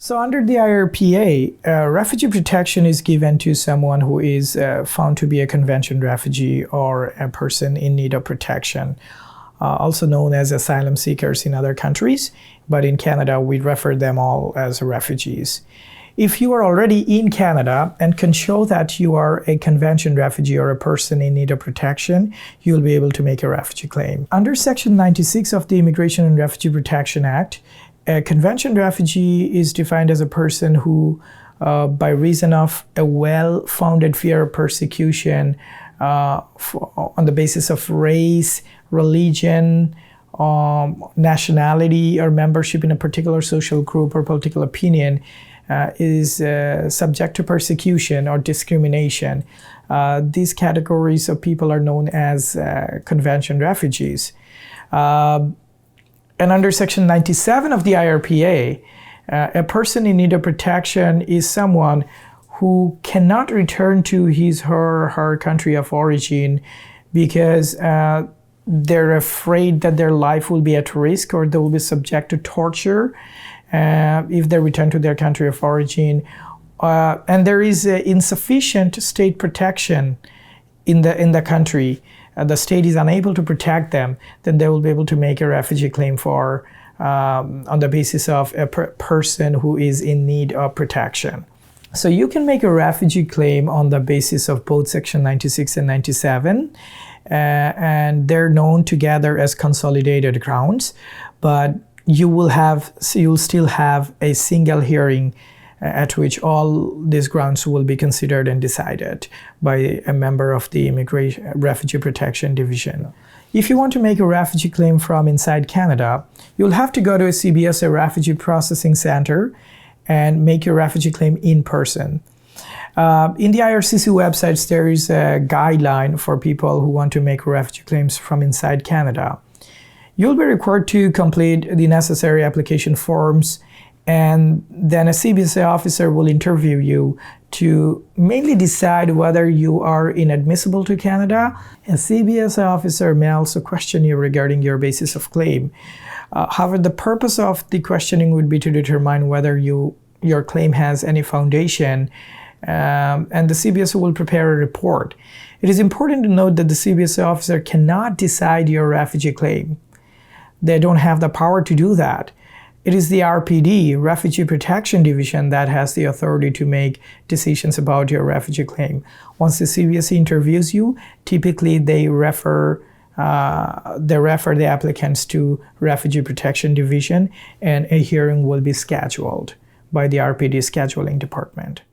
So under the IRPA, refugee protection is given to someone who is found to be a convention refugee or a person in need of protection, also known as asylum seekers in other countries, but in Canada we refer them all as refugees. If you are already in Canada and can show that you are a convention refugee or a person in need of protection, you'll be able to make a refugee claim. Under Section 96 of the Immigration and Refugee Protection Act, a convention refugee is defined as a person who, by reason of a well-founded fear of persecution on the basis of race, religion, nationality, or membership in a particular social group or political opinion, is subject to persecution or discrimination. These categories of people are known as convention refugees. And under Section 97 of the IRPA, a person in need of protection is someone who cannot return to his or her country of origin because they're afraid that their life will be at risk or they will be subject to torture if they return to their country of origin. And there is insufficient state protection in the country. The state is unable to protect them, then they will be able to make a refugee claim for on the basis of a person who is in need of protection. So you can make a refugee claim on the basis of both Section 96 and 97, and they're known together as consolidated grounds, but you'll still have a single hearing at which all these grounds will be considered and decided by a member of the Immigration Refugee Protection Division. If you want to make a refugee claim from inside Canada, you'll have to go to a CBS, a Refugee Processing Center, and make your refugee claim in person. In the IRCC websites, there is a guideline for people who want to make refugee claims from inside Canada. You'll be required to complete the necessary application forms, and then a CBSA officer will interview you to mainly decide whether you are inadmissible to Canada. A CBSA officer may also question you regarding your basis of claim. However, the purpose of the questioning would be to determine whether your claim has any foundation, and the CBSA will prepare a report. It is important to note that the CBSA officer cannot decide your refugee claim. They don't have the power to do that. It is the RPD, Refugee Protection Division, that has the authority to make decisions about your refugee claim. Once the CBSA interviews you, typically they refer the applicants to Refugee Protection Division, and a hearing will be scheduled by the RPD scheduling department.